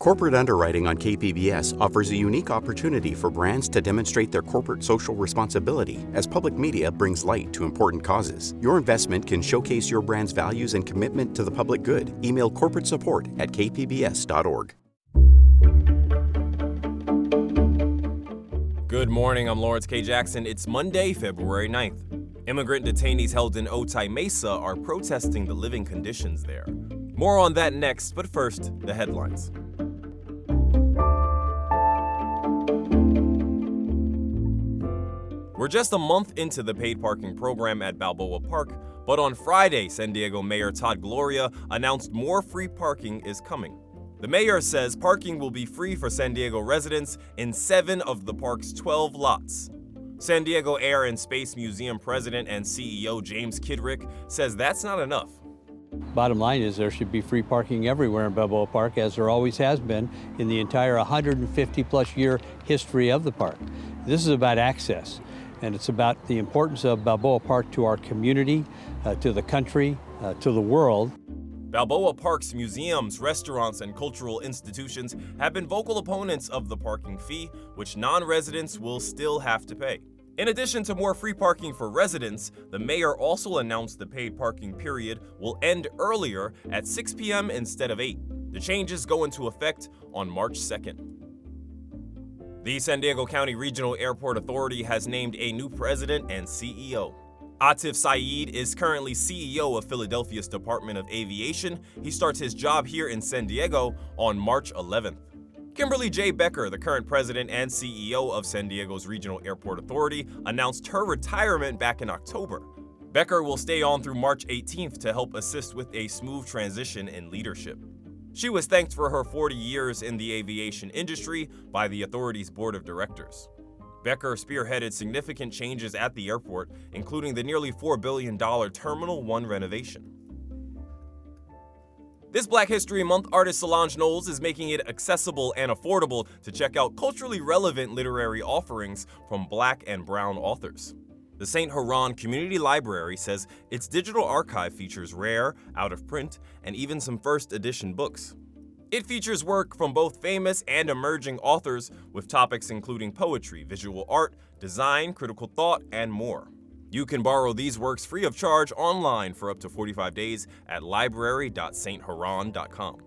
Corporate Underwriting on KPBS offers a unique opportunity for brands to demonstrate their corporate social responsibility as public media brings light to important causes. Your investment can showcase your brand's values and commitment to the public good. Email corporate support at kpbs.org. Good morning, I'm Lawrence K. Jackson. It's Monday, February 9th. Immigrant detainees held in Otay Mesa are protesting the living conditions there. More on that next, but first, the headlines. We're just a month into the paid parking program at Balboa Park, but on Friday, San Diego Mayor Todd Gloria announced more free parking is coming. The mayor says parking will be free for San Diego residents in 7 of the park's 12 lots. San Diego Air and Space Museum president and CEO James Kidrick says that's not enough. Bottom line is there should be free parking everywhere in Balboa Park, as there always has been in the entire 150-plus year history of the park. This is about access, and it's about the importance of Balboa Park to our community, to the country, to the world. Balboa Park's museums, restaurants, and cultural institutions have been vocal opponents of the parking fee, which non-residents will still have to pay. In addition to more free parking for residents, the mayor also announced the paid parking period will end earlier at 6 p.m. instead of 8. The changes go into effect on March 2nd. The San Diego County Regional Airport Authority has named a new president and CEO. Atif Saeed is currently CEO of Philadelphia's Department of Aviation. He starts his job here in San Diego on March 11th. Kimberly J. Becker, the current president and CEO of San Diego's Regional Airport Authority, announced her retirement back in October. Becker will stay on through March 18th to help assist with a smooth transition in leadership. She was thanked for her 40 years in the aviation industry by the authority's board of directors. Becker spearheaded significant changes at the airport, including the nearly $4 billion Terminal 1 renovation. This Black History Month, artist Solange Knowles is making it accessible and affordable to check out culturally relevant literary offerings from Black and Brown authors. The St. Huron Community Library says its digital archive features rare, out-of-print, and even some first edition books. It features work from both famous and emerging authors with topics including poetry, visual art, design, critical thought, and more. You can borrow these works free of charge online for up to 45 days at library.sthuron.com.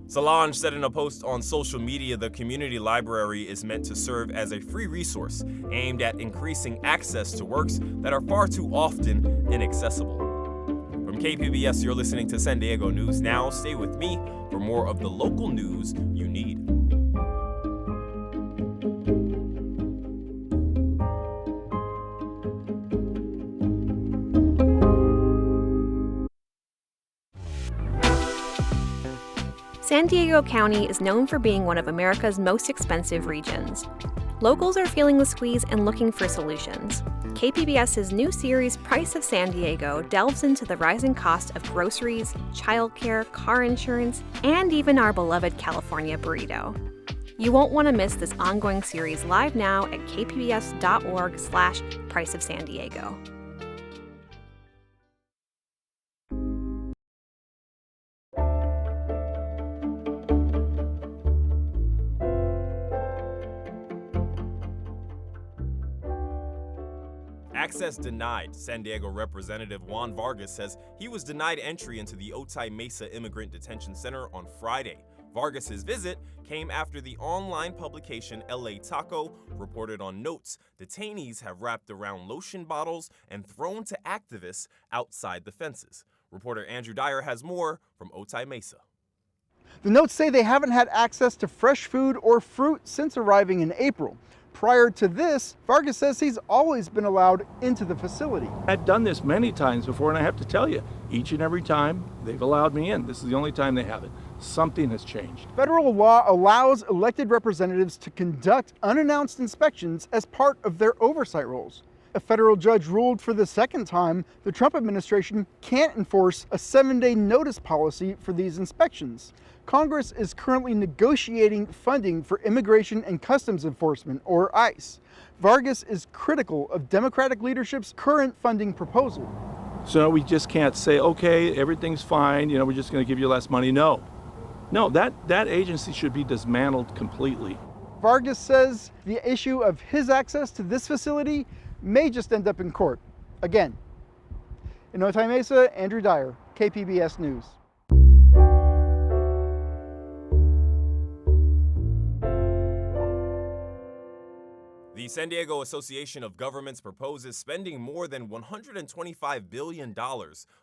Solange said in a post on social media the community library is meant to serve as a free resource aimed at increasing access to works that are far too often inaccessible. From KPBS, you're listening to San Diego News Now. Stay with me for more of the local news you need. San Diego County is known for being one of America's most expensive regions. Locals are feeling the squeeze and looking for solutions. KPBS's new series, Price of San Diego, delves into the rising cost of groceries, childcare, car insurance, and even our beloved California burrito. You won't want to miss this ongoing series live now at kpbs.org/Price of San Diego. Access denied. San Diego Representative Juan Vargas says he was denied entry into the Otay Mesa Immigrant Detention Center on Friday. Vargas's visit came after the online publication LA Taco reported on notes detainees have wrapped around lotion bottles and thrown to activists outside the fences. Reporter Andrew Dyer has more from Otay Mesa. The notes say they haven't had access to fresh food or fruit since arriving in April. Prior to this, Vargas says he's always been allowed into the facility. I've done this many times before, and I have to tell you, each and every time they've allowed me in. This is the only time they haven't. Something has changed. Federal law allows elected representatives to conduct unannounced inspections as part of their oversight roles. A federal judge ruled for the second time the Trump administration can't enforce a 7-day notice policy for these inspections. Congress is currently negotiating funding for Immigration and Customs Enforcement, or ICE. Vargas is critical of Democratic leadership's current funding proposal. So we just can't say, okay, everything's fine, we're just going to give you less money. No. No, that agency should be dismantled completely. Vargas says the issue of his access to this facility may just end up in court again. In Otay Mesa, Andrew Dyer, KPBS News. The San Diego Association of Governments proposes spending more than $125 billion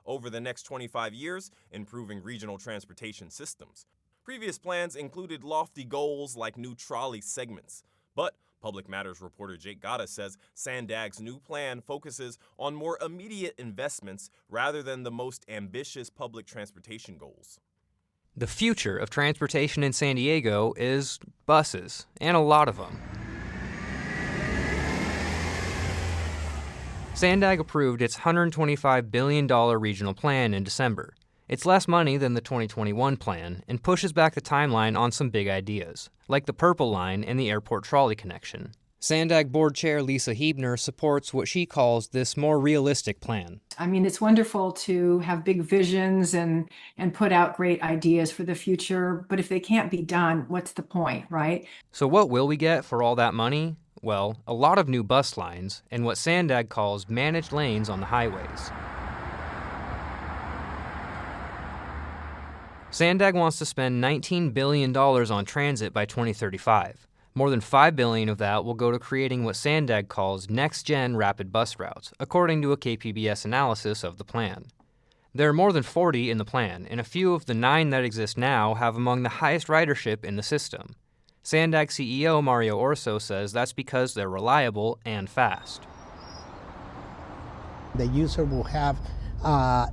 over the next 25 years improving regional transportation systems. Previous plans included lofty goals like new trolley segments. But Public Matters reporter Jake Gatta says SANDAG's new plan focuses on more immediate investments rather than the most ambitious public transportation goals. The future of transportation in San Diego is buses, and a lot of them. SANDAG approved its $125 billion regional plan in December. It's less money than the 2021 plan and pushes back the timeline on some big ideas, like the Purple Line and the airport trolley connection. SANDAG Board Chair Lisa Huebner supports what she calls this more realistic plan. I mean, it's wonderful to have big visions and put out great ideas for the future, but if they can't be done, what's the point, right? So what will we get for all that money? Well, a lot of new bus lines and what SANDAG calls managed lanes on the highways. SANDAG wants to spend $19 billion on transit by 2035. More than $5 billion of that will go to creating what SANDAG calls next-gen rapid bus routes, according to a KPBS analysis of the plan. There are more than 40 in the plan, and a few of the 9 that exist now have among the highest ridership in the system. SANDAG CEO Mario Orso says that's because they're reliable and fast. The user will have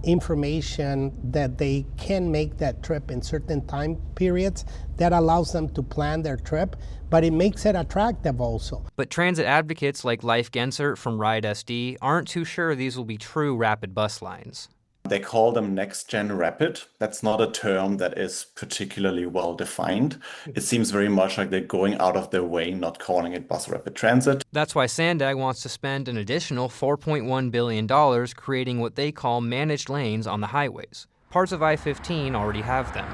information that they can make that trip in certain time periods. That allows them to plan their trip, but it makes it attractive also. But transit advocates like Leif Gensert from Ride SD aren't too sure these will be true rapid bus lines. They call them next-gen rapid. That's not a term that is particularly well defined. It seems very much like they're going out of their way, not calling it bus rapid transit. That's why SANDAG wants to spend an additional $4.1 billion creating what they call managed lanes on the highways. Parts of I-15 already have them.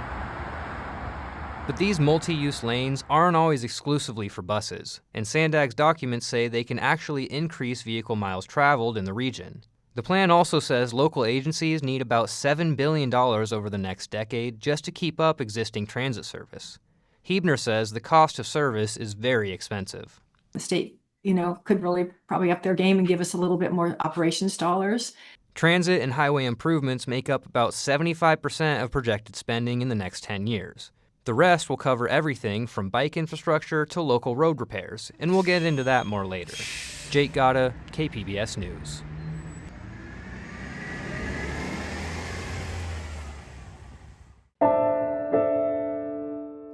But these multi-use lanes aren't always exclusively for buses, and SANDAG's documents say they can actually increase vehicle miles traveled in the region. The plan also says local agencies need about $7 billion over the next decade just to keep up existing transit service. Huebner says the cost of service is very expensive. The state, could really probably up their game and give us a little bit more operations dollars. Transit and highway improvements make up about 75% of projected spending in the next 10 years. The rest will cover everything from bike infrastructure to local road repairs, and we'll get into that more later. Jake Gatta, KPBS News.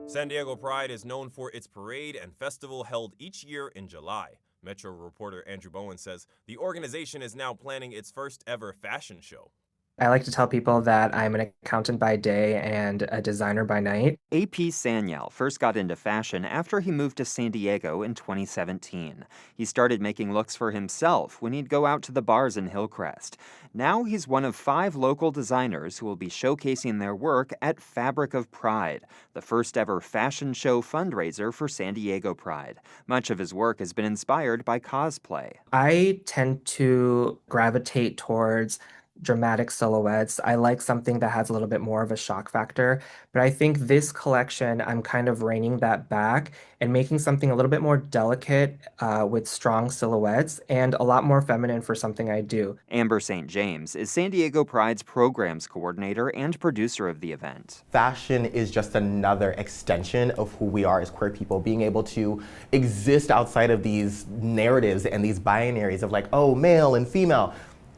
San Diego Pride is known for its parade and festival held each year in July. Metro reporter Andrew Bowen says the organization is now planning its first ever fashion show. I like to tell people that I'm an accountant by day and a designer by night. AP Sanyal first got into fashion after he moved to San Diego in 2017. He started making looks for himself when he'd go out to the bars in Hillcrest. Now he's one of 5 local designers who will be showcasing their work at Fabric of Pride, the first ever fashion show fundraiser for San Diego Pride. Much of his work has been inspired by cosplay. I tend to gravitate towards dramatic silhouettes. I like something that has a little bit more of a shock factor, but I think this collection, I'm kind of reining that back and making something a little bit more delicate with strong silhouettes and a lot more feminine for something I do. Amber St. James is San Diego Pride's programs coordinator and producer of the event. Fashion is just another extension of who we are as queer people, being able to exist outside of these narratives and these binaries of like, oh, male and female.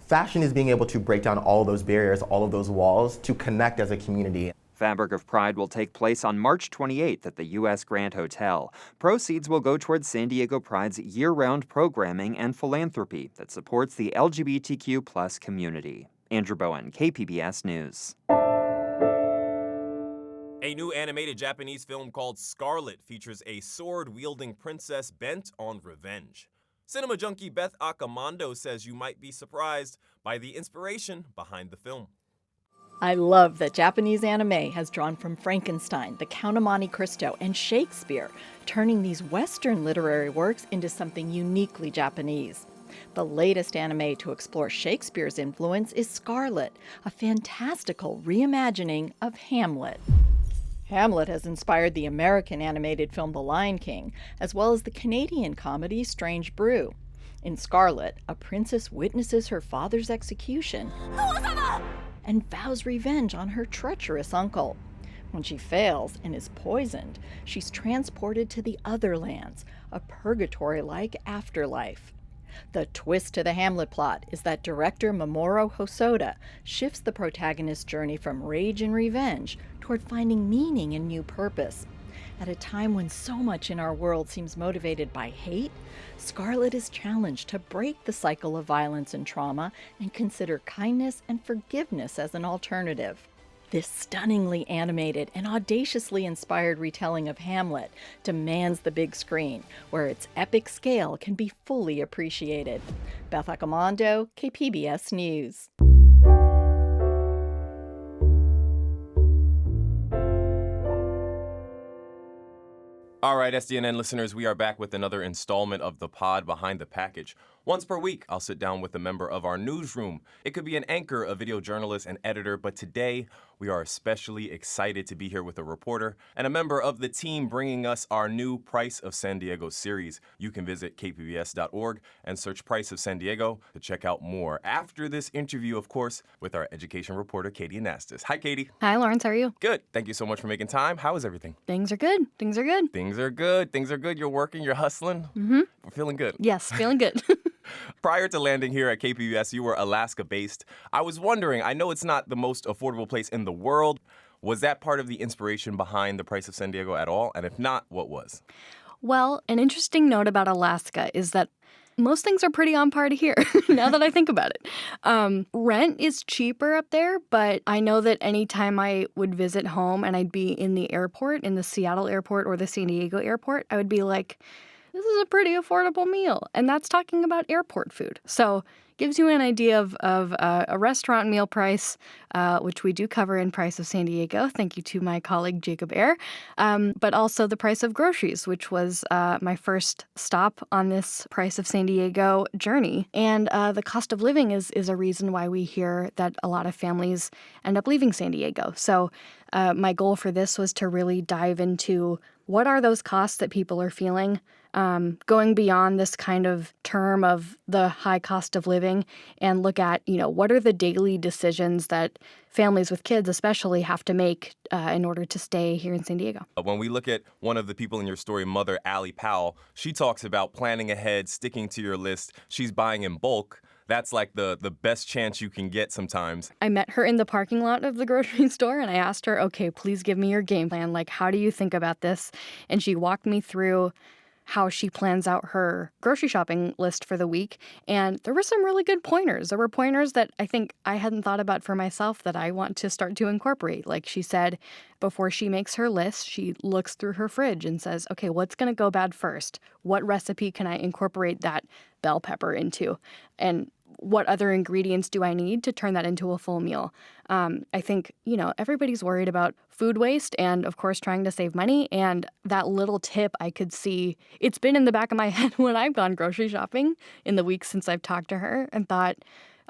Fashion is being able to break down all those barriers, all of those walls, to connect as a community. Fabric of Pride will take place on March 28th at the U.S. Grand Hotel. Proceeds will go towards San Diego Pride's year-round programming and philanthropy that supports the LGBTQ+ community. Andrew Bowen, KPBS News. A new animated Japanese film called Scarlet features a sword-wielding princess bent on revenge. Cinema Junkie Beth Accomando says you might be surprised by the inspiration behind the film. I love that Japanese anime has drawn from Frankenstein, The Count of Monte Cristo, and Shakespeare, turning these Western literary works into something uniquely Japanese. The latest anime to explore Shakespeare's influence is Scarlet, a fantastical reimagining of Hamlet. Hamlet has inspired the American animated film The Lion King, as well as the Canadian comedy Strange Brew. In Scarlet, a princess witnesses her father's execution and vows revenge on her treacherous uncle. When she fails and is poisoned, she's transported to the other lands, a purgatory-like afterlife. The twist to the Hamlet plot is that director Mamoru Hosoda shifts the protagonist's journey from rage and revenge toward finding meaning and new purpose. At a time when so much in our world seems motivated by hate, Scarlet is challenged to break the cycle of violence and trauma and consider kindness and forgiveness as an alternative. This stunningly animated and audaciously inspired retelling of Hamlet demands the big screen, where its epic scale can be fully appreciated. Beth Accomando, KPBS News. All right, SDNN listeners, we are back with another installment of the pod Behind the Package. Once per week, I'll sit down with a member of our newsroom. It could be an anchor, a video journalist, an editor, but today we are especially excited to be here with a reporter and a member of the team bringing us our new Price of San Diego series. You can visit kpbs.org and search Price of San Diego to check out more. After this interview, of course, with our education reporter, Katie Anastas. Hi, Katie. Hi, Lawrence. How are you? Good. Thank you so much for making time. How is everything? Things are good. Things are good. Things are good. Things are good. You're working. You're hustling. Mm-hmm. We're feeling good. Yes, feeling good. Prior to landing here at KPBS, you were Alaska-based. I was wondering, I know it's not the most affordable place in the world. Was that part of the inspiration behind the Price of San Diego at all? And if not, what was? Well, an interesting note about Alaska is that most things are pretty on par to here, now that I think about it. Rent is cheaper up there, but I know that anytime I would visit home and I'd be in the airport, in the Seattle airport or the San Diego airport, I would be like, this is a pretty affordable meal. And that's talking about airport food. So gives you an idea of a restaurant meal price, which we do cover in Price of San Diego. Thank you to my colleague Jacob Ayer. But also the price of groceries, which was my first stop on this Price of San Diego journey. And the cost of living is a reason why we hear that a lot of families end up leaving San Diego. So my goal for this was to really dive into what are those costs that people are feeling, going beyond this kind of term of the high cost of living and look at, what are the daily decisions that families with kids especially have to make in order to stay here in San Diego. When we look at one of the people in your story, Mother Allie Powell, she talks about planning ahead, sticking to your list. She's buying in bulk. That's like the best chance you can get sometimes. I met her in the parking lot of the grocery store and I asked her, okay, please give me your game plan. Like, how do you think about this? And she walked me through how she plans out her grocery shopping list for the week. And there were some really good pointers. There were pointers that I think I hadn't thought about for myself that I want to start to incorporate. Like she said, before she makes her list, she looks through her fridge and says, okay, what's going to go bad first? What recipe can I incorporate that bell pepper into? And what other ingredients do I need to turn that into a full meal? I think, everybody's worried about food waste and, of course, trying to save money. And that little tip I could see, it's been in the back of my head when I've gone grocery shopping in the weeks since I've talked to her and thought,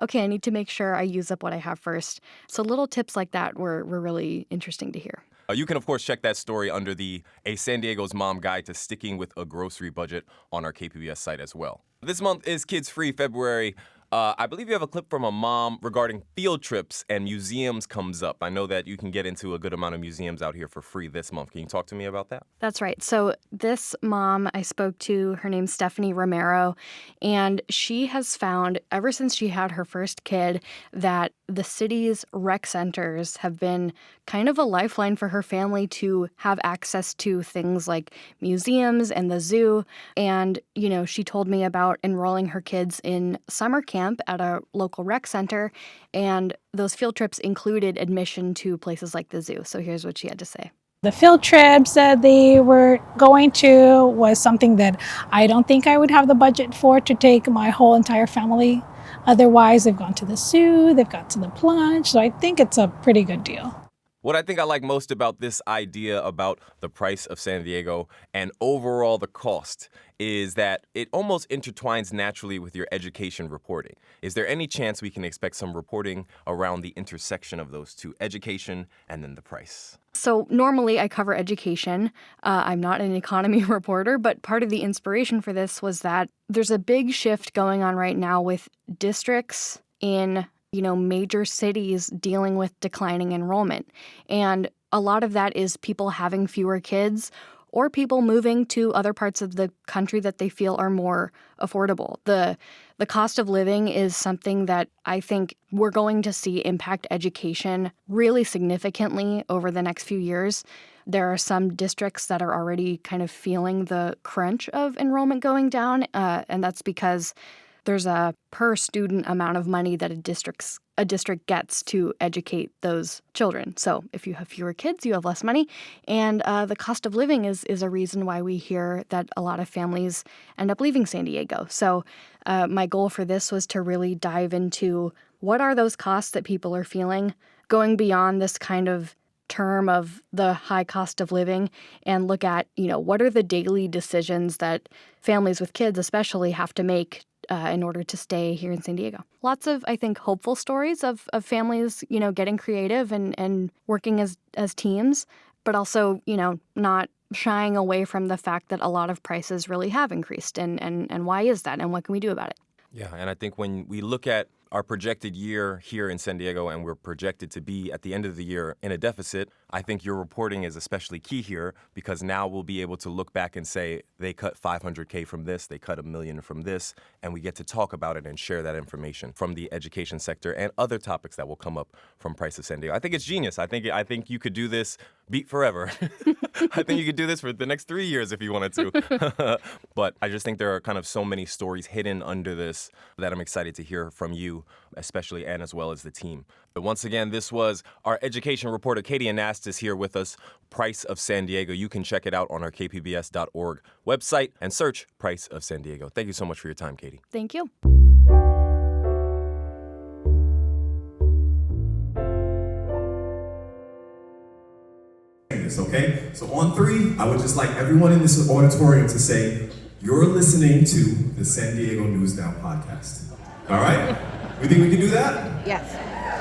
okay, I need to make sure I use up what I have first. So little tips like that were really interesting to hear. You can, of course, check that story under the A San Diego's Mom Guide to Sticking with a Grocery Budget on our KPBS site as well. This month is Kids Free February. I believe you have a clip from a mom regarding field trips and museums comes up. I know that you can get into a good amount of museums out here for free this month. Can you talk to me about that? That's right. So this mom I spoke to, her name's Stephanie Romero, and she has found ever since she had her first kid that the city's rec centers have been kind of a lifeline for her family to have access to things like museums and the zoo. And, she told me about enrolling her kids in summer camp at a local rec center, and those field trips included admission to places like the zoo. So here's what she had to say. The field trips that they were going to was something that I don't think I would have the budget for to take my whole entire family Otherwise, they've gone to the zoo, they've got to the plunge. So I think it's a pretty good deal. What I think I like most about this idea about the price of San Diego and overall the cost is that it almost intertwines naturally with your education reporting. Is there any chance we can expect some reporting around the intersection of those two, education and then the price? So normally I cover education. I'm not an economy reporter, but part of the inspiration for this was that there's a big shift going on right now with districts in major cities dealing with declining enrollment. And a lot of that is people having fewer kids or people moving to other parts of the country that they feel are more affordable. The cost of living is something that I think we're going to see impact education really significantly over the next few years. There are some districts that are already kind of feeling the crunch of enrollment going down, and that's because there's a per student amount of money that a district gets to educate those children. So if you have fewer kids, you have less money. And the cost of living is a reason why we hear that a lot of families end up leaving San Diego. So my goal for this was to really dive into what are those costs that people are feeling, going beyond this kind of term of the high cost of living, and look at, what are the daily decisions that families with kids especially have to make in order to stay here in San Diego. Lots of, I think, hopeful stories of families, getting creative and working as teams, but also, not shying away from the fact that a lot of prices really have increased. And why is that? And what can we do about it? Yeah, and I think when we look at our projected year here in San Diego and we're projected to be at the end of the year in a deficit, I think your reporting is especially key here because now we'll be able to look back and say they cut $500K from this, they cut $1 million from this, and we get to talk about it and share that information from the education sector and other topics that will come up from Price of San Diego. I think it's genius. I think you could do this beat forever. I think you could do this for the next 3 years if you wanted to. But I just think there are kind of so many stories hidden under this that I'm excited to hear from you, especially and as well as the team. But once again, this was our education reporter, Katie Anastas, here with us. Price of San Diego. You can check it out on our kpbs.org website and search Price of San Diego. Thank you so much for your time, Katie. Thank you. Okay? So on 3, I would just like everyone in this auditorium to say, you're listening to the San Diego News Now podcast. All right? We think we can do that? Yes.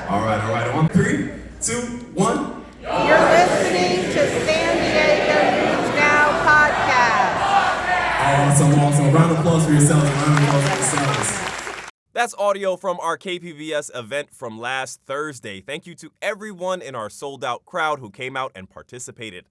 All right. On 3, 2, 1. You're listening to San Diego News Now podcast. Awesome. Round of applause for yourselves. That's audio from our KPBS event from last Thursday. Thank you to everyone in our sold-out crowd who came out and participated.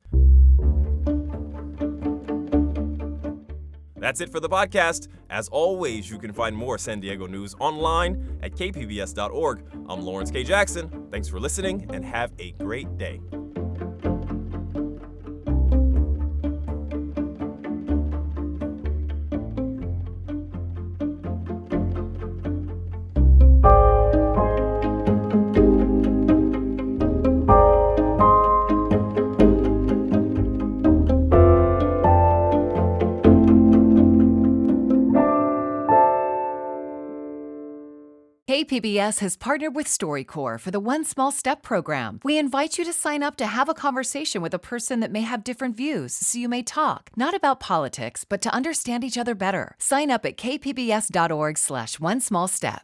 That's it for the podcast. As always, you can find more San Diego news online at kpbs.org. I'm Lawrence K. Jackson. Thanks for listening and have a great day. KPBS has partnered with StoryCorps for the One Small Step program. We invite you to sign up to have a conversation with a person that may have different views, so you may talk, not about politics, but to understand each other better. Sign up at kpbs.org/onesmallstep.